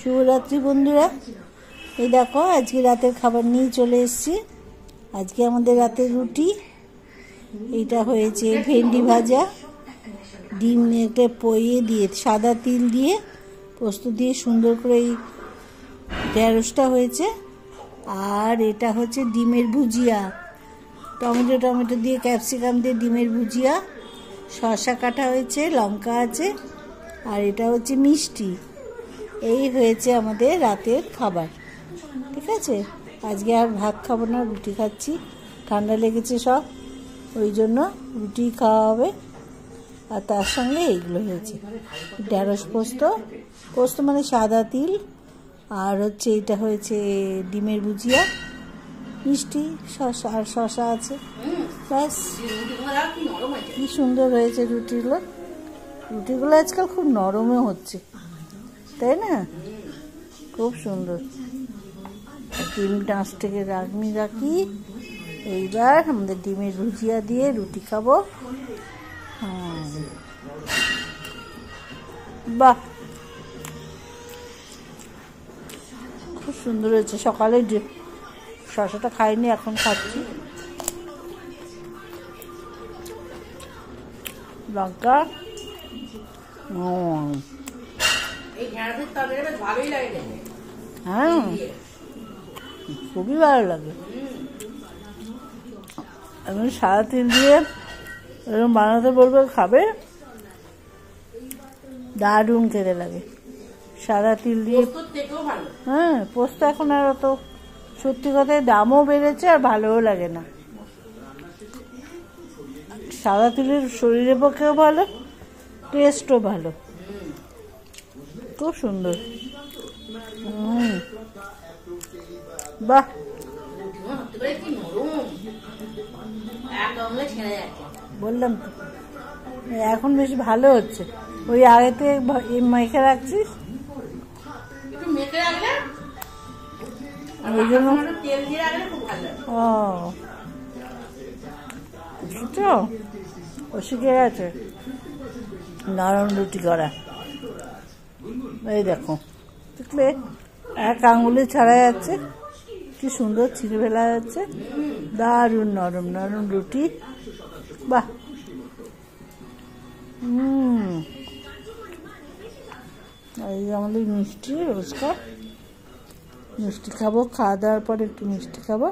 শুভরাত্রি বন্ধুরা। এই দেখো আজকে রাতের খাবার নিয়ে চলে এসেছি। আজকে আমাদের রাতের রুটি, এটা হয়েছে ভেন্ডি ভাজা, ডিম একটা পইয়ে দিয়ে সাদা তিল দিয়ে পোস্ত দিয়ে সুন্দর করে এই ঢেঁড়সটা হয়েছে। আর এটা হচ্ছে ডিমের ভুজিয়া, টমেটো দিয়ে ক্যাপসিকাম দিয়ে ডিমের ভুজিয়া, শসা কাটা হয়েছে, লঙ্কা আছে, আর এটা হচ্ছে মিষ্টি। এই হয়েছে আমাদের রাতের খাবার। ঠিক আছে, আজকে আর ভাত খাবো না, রুটি খাচ্ছি। ঠান্ডা লেগেছে সব, ওই জন্য রুটি খাওয়া হবে। আর তার সঙ্গে এইগুলো হয়েছে ঢেঁড়স পোস্ত মানে সাদা তিল, আর হচ্ছে এটা হয়েছে ডিমের ভুজিয়া, মিষ্টি, শসা আছে, ব্যাস। কি সুন্দর হয়েছে রুটিগুলো আজকাল খুব নরমও হচ্ছে, তাই না? খুব সুন্দর। ডিম ডাঁশ থেকে রাখি। এইবার আমাদের ডিমের ভুজিয়া দিয়ে রুটি খাবো। বাহ, খুব সুন্দর হয়েছে। সকালে শসাটা খাইনি, এখন খাচ্ছি। লঙ্কা, হ্যাঁ, খুবই ভালো লাগে। এখন সাদা তিল দিয়ে এরকম বানাতে বলবে, খাবে, দারুণ খেতে লাগে সাদা তিল দিয়ে। হ্যাঁ, পোস্ত এখন আর অত সত্যি কথায় দামও বেড়েছে আর ভালোও লাগে না। সাদা তিলের শরীরের পক্ষেও ভালো, টেস্টও ভালো, খুব সুন্দর। বাহ, বললাম তো এখন বেশি ভালো হচ্ছে। ওই আগে থেকে মেখে রাখছিস, ওই জন্য। ও শিখে গেছে নরম রুটি করা। এই দেখো, দেখলে এক আঙুলে ছাড়া যাচ্ছে, কি সুন্দর ছিঁড়ে ফেলা যাচ্ছে। দারুণ নরম নরম রুটি। বাহ, এই আমাদের মিষ্টি, রোজকার মিষ্টি খাবো। খাওয়া দাওয়ার পর একটু মিষ্টি খাবো।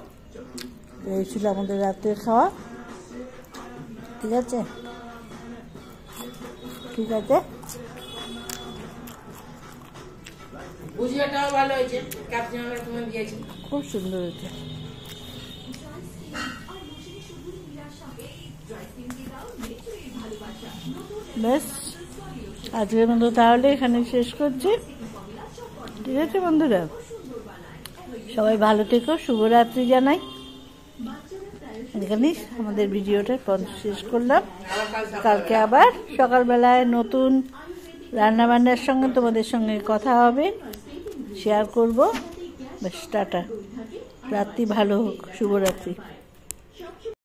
এই ছিল আমাদের রাতের খাওয়া। ঠিক আছে, ঠিক আছে। খুব সুন্দর হয়েছে। বেশ, আজকের মতো তাহলে এখানে শেষ করছি। ঠিক আছে বন্ধুরা, সবাই ভালো থেকো, শুভরাত্রি জানাই। এখানেই আমাদের ভিডিওটা শেষ করলাম। কালকে আবার সকালবেলায় নতুন রান্নাবান্নার সঙ্গে তোমাদের সঙ্গে কথা হবে, শেয়ার করবো। বেশ, টাটা, রাত্রি ভালো হোক, শুভরাত্রি।